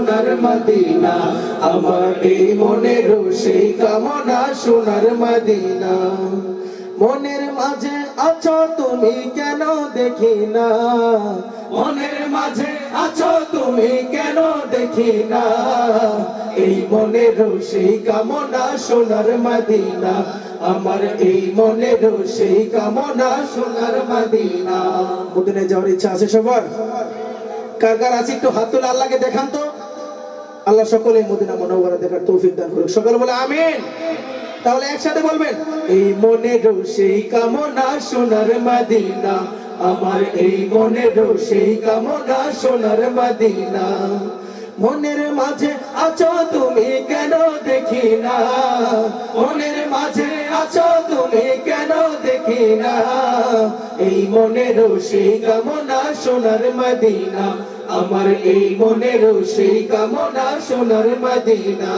সোনার মদিনা, আমার এই মনের সেই কামনা সোনার মদিনা। মনের মাঝে আছো তুমি কেন দেখি না, মনের মাঝে আছো তুমি কেন দেখি না, এই মনের সেই কামনা সোনার মদিনা, আমার এই মনের সেই কামনা সোনার মদিনা। মদিনায় যাওয়ার ইচ্ছা আছে সবার? কার কার আছে একটু হাত তুলে আল্লাহকে দেখান তো। আল্লাহ সকলে মদিনা মুনাওয়ারা দেখার তৌফিক দান করুক, সকলে বলে আমিন। তাহলে একসাথে বলবেন, এই মনের সেই কামনা সোনার মদিনা, আমার এই মনের সেই কামনা সোনার মদিনা। মনের মাঝে আছো তুমি কেন দেখি না, মনের মাঝে আছো তুমি কেন দেখি না, এই মনের সেই কামনা সোনার মদিনা, আমার এই মনের সেই কামনা সোনার মদিনা।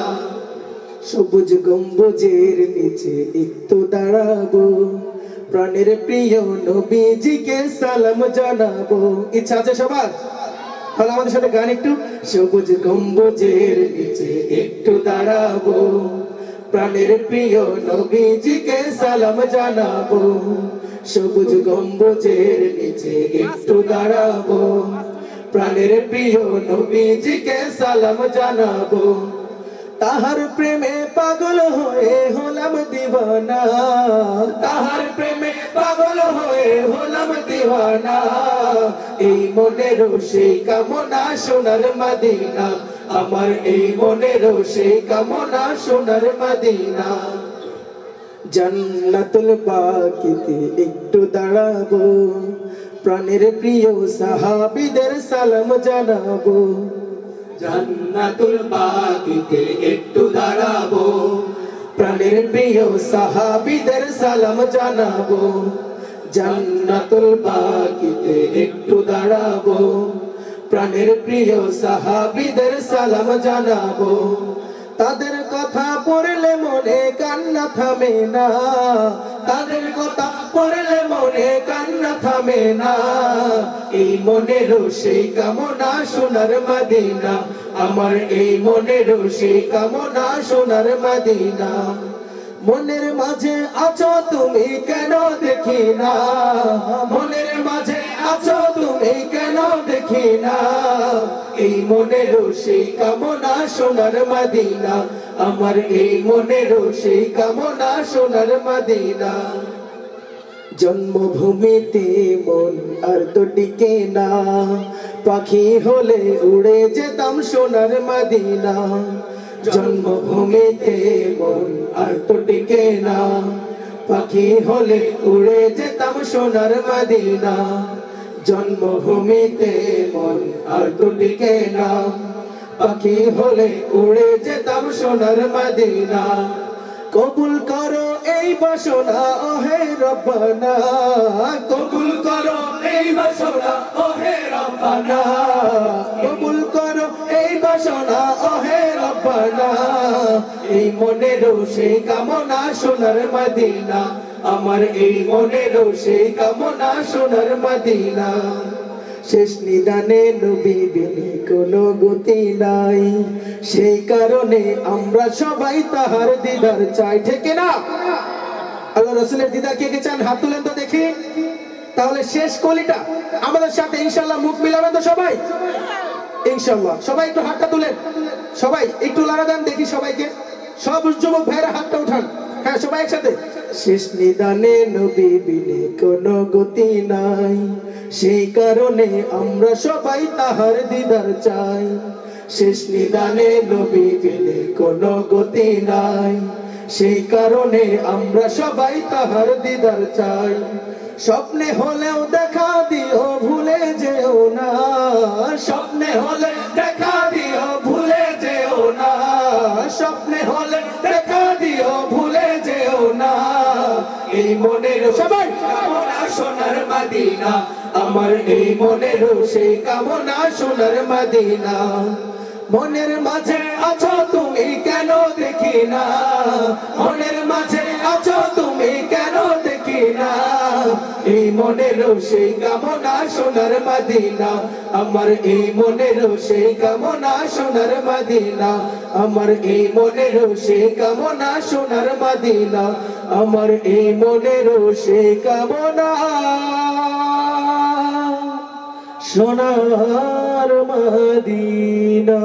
সবুজ গম্বুজের নিচে একটু দাঁড়াবো, প্রাণের প্রিয় নবীজিকে সালাম জানাবো। ইচ্ছা আছে সবার? তাহলে আমাদের সাথে গান একটু। সবুজ গম্বুজের নিচে একটু দাঁড়াবো, প্রাণের প্রিয় নবীজিকে সালাম জানাবো। সবুজ গম্বুজের নিচে একটু দাঁড়াবো, প্রাণের প্রিয় নবীজিকে সালাম জানাবো। তাহার প্রেমে পাগল হয়ে হলাম দিওয়ানা, তাহার প্রেমে পাগল হয়ে হলাম দিওয়ানা, এই মনের সেই কামনা সোনার মদিনা, আমার এই মনের সেই কামনা সোনার মদিনা। জান্নাতুল বাকিতে একটু দাঁড়াবো, প্রাণের প্রিয় সাহাবীদের সালাম জানাবো। জান্নাতুল বাকিতে একটু দাঁড়াবো, প্রাণের প্রিয় সাহাবীদের সালাম জানাবো। জান্নাতুল বাকিতে একটু দাঁড়াবো, প্রাণের প্রিয় সাহাবীদের সালাম জানাবো। তাদের কথা পড়লে মনে কান্না থামে না, তাদের কথা পড়লে মনে কান্না থামে না, এই মনের সেই কামনা সোনার মদিনা, আমার এই মনের সেই কামনা সোনার মদিনা। মনের মাঝে আছো তুমি কেন দেখি না, মনের মাঝে আছো তুমি কেন দেখি না, এই মনের সেই কামনা সোনার মদিনা, আমার এই মনের সেই কামনা সোনার মদিনা। জন্মভূমিতে মন আর তো টিকে না, পাখি হলে উড়ে যেতাম সোনার মদিনা। জন্মভূমিতে মন আর তো টিকে না, পাখি হলে উড়ে যেতাম সোনার মদিনা। জন্মভূমিতে মন আর তো টিকে না, পাখি হলে উড়ে যেতাম সোনার মদিনা। কবুল করো এই বাসনা ওহে রব্বানা, কবুল করো এই বাসনা ওহে রব্বানা, কবুল করো এই বাসনা ওহে রব্বানা, এই মনের সেই কামনা সোনার মদিনা, আমার এই মনের সেই কামনা সোনার মদিনা। শেষ নিদানে নবী বিনে কোনো গতি নাই, সেই কারণে আমরা সবাই তাহার দিদার চাই, ঠিক না? আল্লাহ রাসূলের দিদার কে কে চান? হাত তুলেন তো দেখি। তাহলে শেষ কলিটা আমাদের সাথে ইনশাআল্লাহ মুখ মিলাবেন তো সবাই? ইনশাআল্লাহ সবাই একটু হাতটা তুলেন, সবাই একটু লাড়া দেন দেখি সবাইকে। সব যুবক ভাইরা হাতটা উঠান, হ্যাঁ সবাই একসাথে। শেষ নিদানে নবী বিনে কোনো গতি নাই, সেই কারণে আমরা সবাই তাহার দিদার চাই। শেষ নিদানে নবী বিনে কোনো গতি নাই, সেই কারণে আমরা সবাই তাহার দিদার চাই। স্বপ্নে হলেও দেখা দিও ভুলে যেও না, স্বপ্নে হলে দেখা দিও ভুলে যেও না, স্বপ্নে হলে দেখা দিও ভুলে যেও না, এই মনের সবাই কামনা সোনার মদিনা, আমার এই মনের সেই কামনা সোনার মদিনা। মনের মাঝে আছো তুমি কেন দেখি না, মনের মাঝে আছো তুমি কেন দেখি না, এই মনের সেই কামনা সোনার মদিনা, আমার এই মনের সেই কামনা সোনার মদিনা, আমার এই মনের সেই কামনা সোনার মদিনা, আমার এই মনের সেই কামনা সোনার মদিনা।